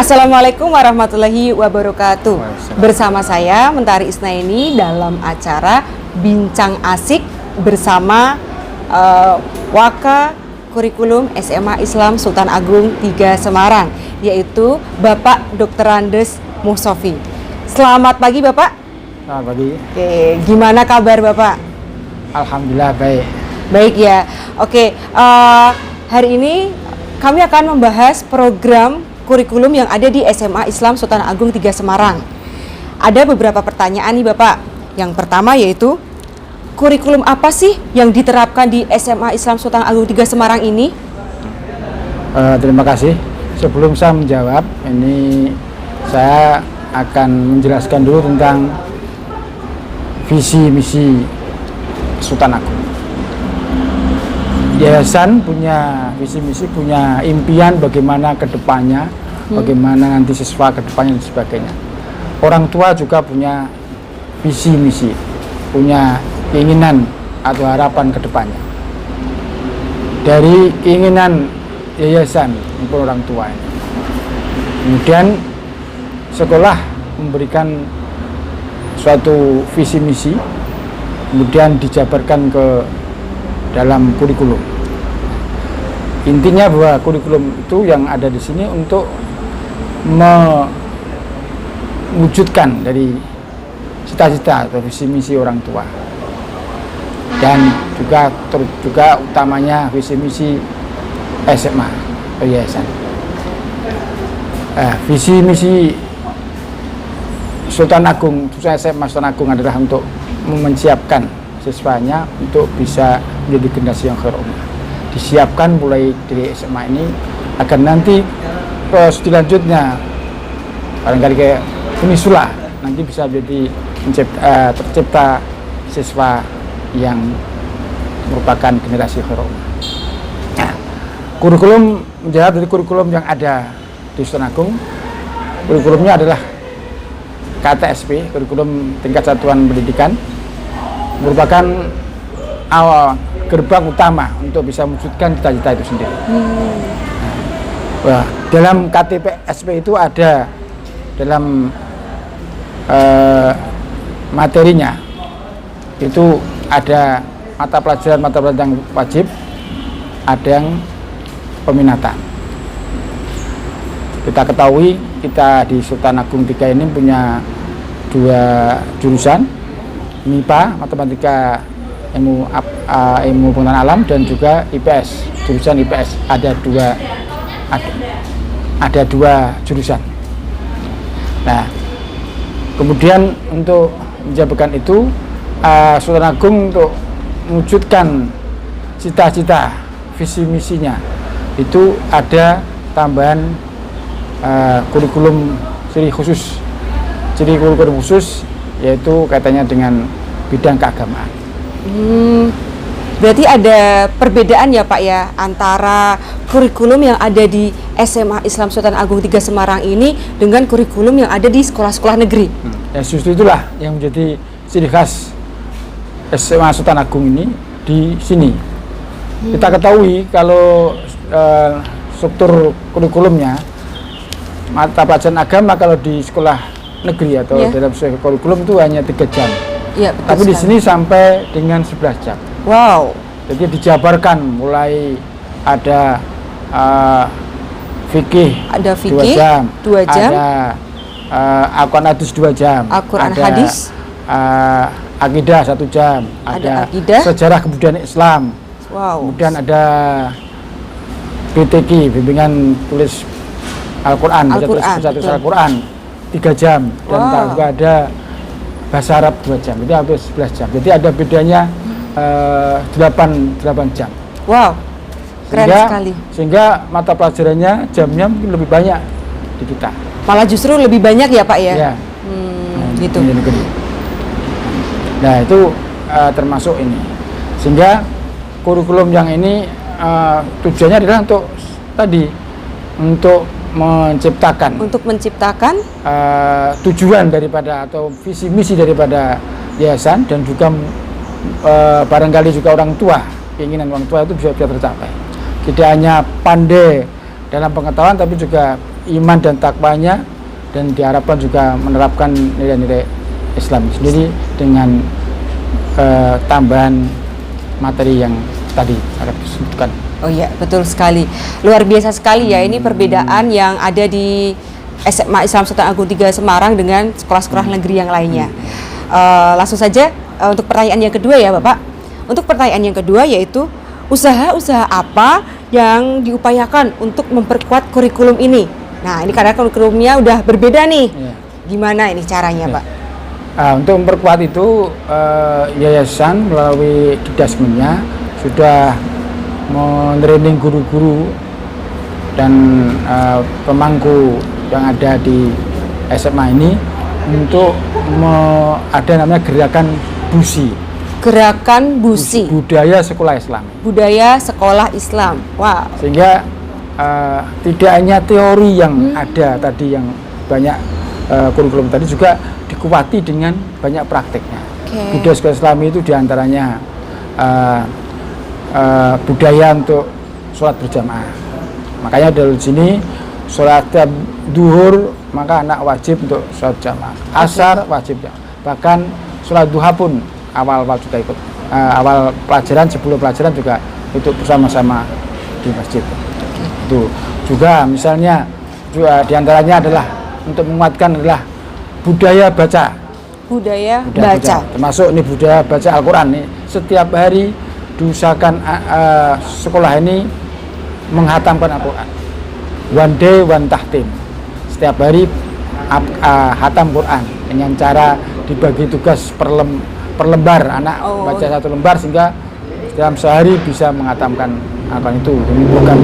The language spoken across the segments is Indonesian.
Assalamualaikum warahmatullahi wabarakatuh. Bersama saya Mentari Isnaini dalam acara Bincang Asik bersama Waka Kurikulum SMA Islam Sultan Agung 3 Semarang, yaitu Bapak Dr. Andes Muhsofi. Selamat pagi Bapak. Selamat pagi. Oke, gimana kabar Bapak? Alhamdulillah baik. Baik ya. Oke, hari ini kami akan membahas program kurikulum yang ada di SMA Islam Sultan Agung 3 Semarang. Ada beberapa pertanyaan nih Bapak. Yang pertama yaitu, kurikulum apa sih yang diterapkan di SMA Islam Sultan Agung 3 Semarang ini? Terima kasih. Sebelum saya menjawab, ini saya akan menjelaskan dulu tentang visi misi Sultan Agung. Yayasan punya visi misi, punya impian bagaimana ke depannya, bagaimana nanti siswa ke depannya dan sebagainya. Orang tua juga punya visi misi, punya keinginan atau harapan ke depannya. Dari keinginan yayasan untuk orang tua ini, kemudian sekolah memberikan suatu visi misi, kemudian dijabarkan ke dalam kurikulum. Intinya bahwa kurikulum itu yang ada di sini untuk mewujudkan dari cita-cita atau visi misi orang tua, dan juga utamanya visi misi SMA atau yayasan. Visi misi Sultan Agung, khususnya SMA Sultan Agung, adalah untuk menyiapkan siswanya untuk bisa menjadi generasi yang khair ummah. Disiapkan mulai dari SMA ini agar nanti studi lanjutnya barangkali kayak Unisula nanti bisa jadi tercipta siswa yang merupakan generasi khair ummah. Nah, kurikulum menjawab dari kurikulum yang ada di Sultan Agung. Kurikulumnya adalah KTSP, kurikulum tingkat satuan pendidikan, merupakan awal gerbang utama untuk bisa mewujudkan cita-cita itu sendiri. Nah, dalam KTSP itu ada dalam materinya itu ada mata pelajaran yang wajib, ada yang peminatan. Kita ketahui kita di Sultan Agung 3 ini punya 2 jurusan, MIPA, matematika, ilmu pengetahuan alam, dan juga IPS, jurusan IPS. Ada dua jurusan. Nah, kemudian untuk menjabarkan itu, Sultan Agung untuk mewujudkan cita-cita visi misinya itu ada tambahan kurikulum ciri kurikulum khusus, yaitu kaitannya dengan bidang keagamaan. Berarti ada perbedaan ya Pak ya antara kurikulum yang ada di SMA Islam Sultan Agung 3 Semarang ini dengan kurikulum yang ada di sekolah-sekolah negeri. Ya, justru itulah yang menjadi ciri khas SMA Sultan Agung ini di sini. Kita ketahui kalau struktur kurikulumnya, mata pelajaran agama kalau di sekolah negeri atau dalam kurikulum itu hanya 3 jam. Ya, tapi di sini sampai dengan 11 jam. Wow. Jadi dijabarkan mulai ada fikih, ada 2 jam, ada Al-Quran hadis 2 jam, Al-Quran ada hadis, akidah 1 jam, ada akidah, sejarah kebudayaan Islam. Wow. Kemudian ada BTQ, bimbingan tulis Al-Quran, baca tulis Al-Quran 3 jam, dan juga ada bahasa Arab 2 jam, jadi hampir 11 jam. Jadi ada bedanya 8 jam. Wow, keren sekali. Sehingga mata pelajarannya jamnya mungkin lebih banyak di kita. Malah justru lebih banyak ya Pak ya? Ya. Gitu. Nah itu termasuk ini. Sehingga kurikulum yang ini tujuannya adalah untuk menciptakan tujuan daripada atau visi misi daripada yayasan, dan juga barangkali juga orang tua, keinginan orang tua itu bisa tercapai. Tidak hanya pandai dalam pengetahuan, tapi juga iman dan takwanya, dan diharapkan juga menerapkan nilai-nilai Islam sendiri dengan tambahan materi yang tadi akan disebutkan. Oh iya, betul sekali. Luar biasa sekali ya, ini perbedaan yang ada di SMA Islam Sultan Agung 3 Semarang dengan sekolah-sekolah negeri yang lainnya. Langsung saja untuk pertanyaan yang kedua ya Bapak. Untuk pertanyaan yang kedua yaitu usaha-usaha apa yang diupayakan untuk memperkuat kurikulum ini? Nah, ini karena kurikulumnya udah berbeda nih. Ya. Gimana ini caranya, Pak? Untuk memperkuat itu, yayasan melalui didasmennya sudah men-training guru-guru dan pemangku yang ada di SMA ini untuk ada namanya gerakan BUSI. Gerakan BUSI. Budaya Sekolah Islam. Budaya Sekolah Islam. Wah. Sehingga tidak hanya teori yang ada tadi yang banyak kurikulum tadi, juga dikuati dengan banyak prakteknya. Budaya Sekolah Islam itu diantaranya budaya untuk sholat berjamaah. Makanya dari sini sholat duhur maka anak wajib untuk sholat jamaah. Asar wajib, bahkan sholat duha pun awal-awal juga ikut. Awal pelajaran, sebelum pelajaran juga itu bersama-sama di masjid. Itu juga misalnya juga diantaranya adalah untuk menguatkan adalah budaya baca. Budaya baca. Termasuk ini budaya baca Al-Quran nih. Setiap hari diusahakan sekolah ini menghatamkan Al-Quran. One day one tahtim. Setiap hari hatam Quran dengan cara dibagi tugas per lembar, anak baca satu lembar sehingga dalam sehari bisa menghatamkan Al-Quran itu. Ini bukan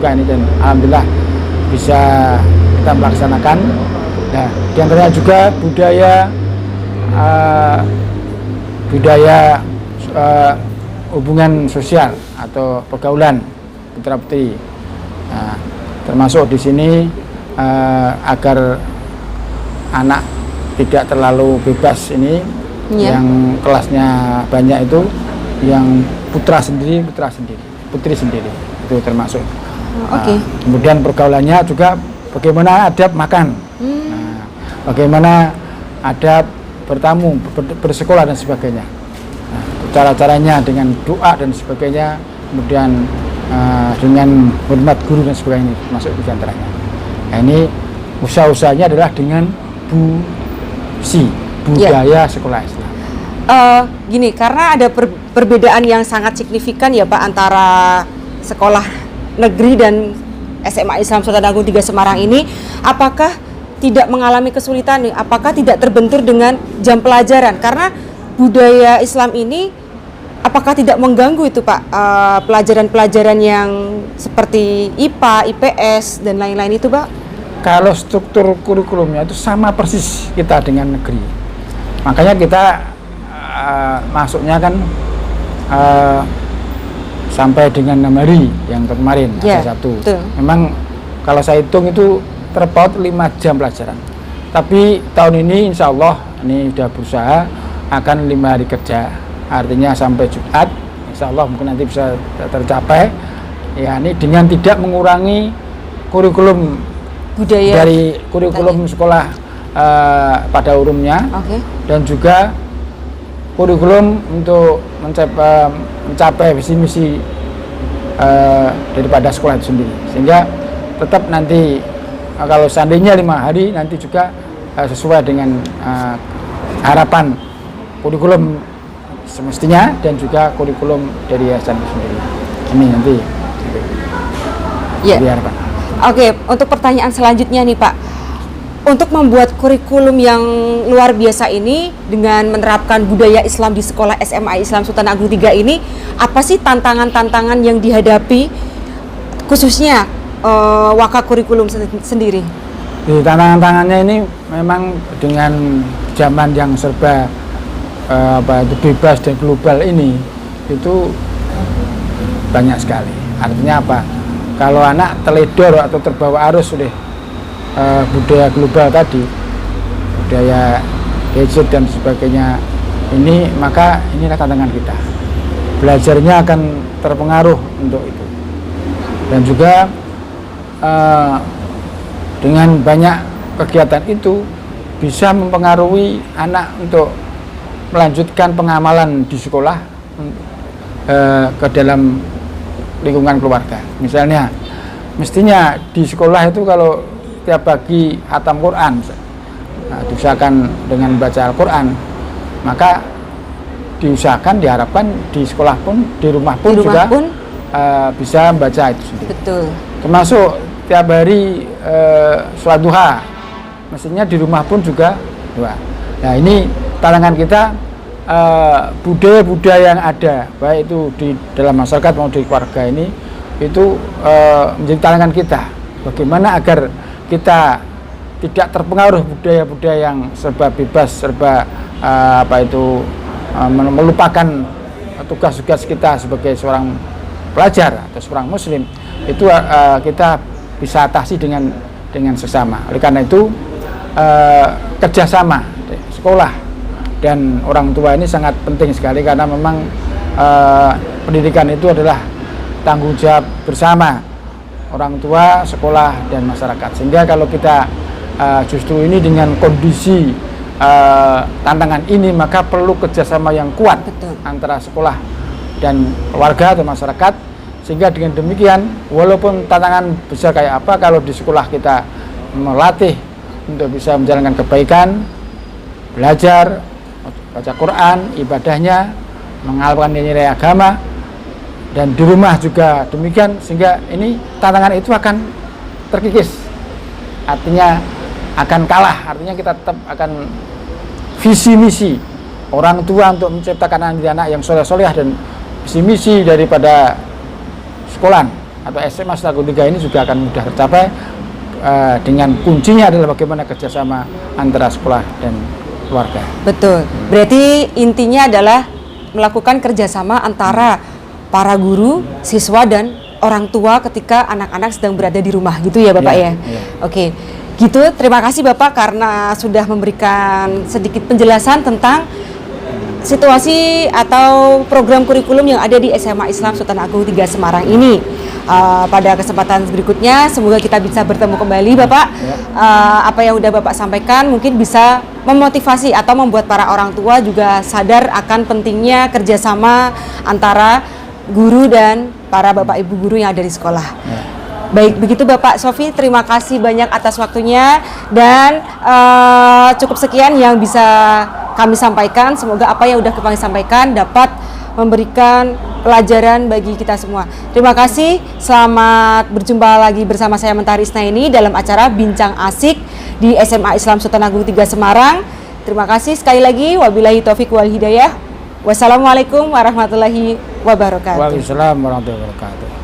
ini, dan alhamdulillah bisa kita melaksanakan. Nah, diantaranya juga budaya hubungan sosial atau pergaulan putra putri. Nah, termasuk di sini agar anak tidak terlalu bebas ini, yang kelasnya banyak itu, yang putra sendiri, putri sendiri, itu termasuk. Kemudian pergaulannya juga bagaimana adab makan, bagaimana adab bertamu, bersekolah dan sebagainya. Cara-caranya dengan doa dan sebagainya, kemudian dengan hormat guru dan sebagainya, masuk di antaranya. Nah, ini usaha-usahanya adalah dengan BUSI, budaya sekolah Islam. Gini, karena ada perbedaan yang sangat signifikan ya Pak antara sekolah negeri dan SMA Islam Sultan Agung 3 Semarang ini, apakah tidak mengalami kesulitan nih? Apakah tidak terbentur dengan jam pelajaran? Karena budaya Islam ini apakah tidak mengganggu itu Pak, pelajaran-pelajaran yang seperti IPA, IPS dan lain-lain itu Pak? Kalau struktur kurikulumnya itu sama persis kita dengan negeri. Makanya kita masuknya kan sampai dengan 6 hari yang kemarin, ada satu. Memang kalau saya hitung itu terpaut 5 jam pelajaran. Tapi tahun ini insya Allah ini sudah berusaha akan 5 hari kerja. Artinya sampai Jumat, insya Allah mungkin nanti bisa tercapai. Ya, ini dengan tidak mengurangi kurikulum budaya dari kurikulum sekolah pada umumnya, dan juga kurikulum untuk mencapai visi misi daripada sekolah itu sendiri, sehingga tetap nanti kalau seandainya 5 hari nanti juga sesuai dengan harapan kurikulum semestinya dan juga kurikulum dari yayasan itu sendiri. Ini nanti harapan. Oke, untuk pertanyaan selanjutnya nih Pak, untuk membuat kurikulum yang luar biasa ini dengan menerapkan budaya Islam di sekolah SMA Islam Sultan Agung 3 ini, apa sih tantangan-tantangan yang dihadapi khususnya waka kurikulum sendiri? Tantangan-tantangannya ini memang dengan zaman yang serba bebas dan global ini itu banyak sekali. Artinya apa? Kalau anak teledor atau terbawa arus oleh budaya global tadi, budaya gadget dan sebagainya ini, maka inilah tantangan kita. Belajarnya akan terpengaruh untuk itu. Dan juga dengan banyak kegiatan itu bisa mempengaruhi anak untuk melanjutkan pengamalan di sekolah ke dalam lingkungan keluarga. Misalnya, mestinya di sekolah itu kalau tiap pagi khatam Quran, diusahakan dengan baca Al-Quran, maka diharapkan di sekolah pun, di rumah pun juga bisa membaca itu sendiri. Betul. Termasuk Tiap hari sholat duha, mestinya di rumah pun juga doa. Nah, ini tantangan kita, budaya-budaya yang ada, baik itu di dalam masyarakat maupun di keluarga ini, itu menjadi tantangan kita. Bagaimana agar kita tidak terpengaruh budaya-budaya yang serba bebas, serba melupakan tugas-tugas kita sebagai seorang pelajar atau seorang muslim. Itu kita bisa atasi dengan sesama. Oleh karena itu kerjasama sekolah dan orang tua ini sangat penting sekali, karena memang pendidikan itu adalah tanggung jawab bersama orang tua, sekolah, dan masyarakat. Sehingga kalau kita justru ini dengan kondisi tantangan ini, maka perlu kerjasama yang kuat. Betul. Antara sekolah dan keluarga atau masyarakat, sehingga dengan demikian walaupun tantangan besar kayak apa, kalau di sekolah kita melatih untuk bisa menjalankan kebaikan, belajar, baca Quran, ibadahnya, mengamalkan nilai agama, dan di rumah juga demikian, sehingga ini tantangan itu akan terkikis, artinya akan kalah, artinya kita tetap akan visi misi orang tua untuk menciptakan anak yang soleh-soleh, dan visi misi daripada sekolah atau SMA Agung 3 ini juga akan mudah tercapai, dengan kuncinya adalah bagaimana kerjasama antara sekolah dan keluarga. Betul. Berarti intinya adalah melakukan kerjasama antara para guru, siswa, dan orang tua ketika anak-anak sedang berada di rumah, gitu ya Bapak ya? Iya. Oke, gitu. Terima kasih Bapak karena sudah memberikan sedikit penjelasan tentang situasi atau program kurikulum yang ada di SMA Islam Sultan Agung 3 Semarang ini. Pada kesempatan berikutnya semoga kita bisa bertemu kembali Bapak. Apa yang udah Bapak sampaikan mungkin bisa memotivasi atau membuat para orang tua juga sadar akan pentingnya kerjasama antara guru dan para Bapak Ibu guru yang ada di sekolah. Baik, begitu Bapak Sofi, terima kasih banyak atas waktunya, dan cukup sekian yang bisa kami sampaikan. Semoga apa yang sudah kami sampaikan dapat memberikan pelajaran bagi kita semua. Terima kasih, selamat berjumpa lagi bersama saya Mentari Isnaini dalam acara Bincang Asik di SMA Islam Sultan Agung 3 Semarang. Terima kasih sekali lagi, wabillahi taufiq wal hidayah. Wassalamualaikum warahmatullahi wabarakatuh. Waalaikumsalam warahmatullahi wabarakatuh.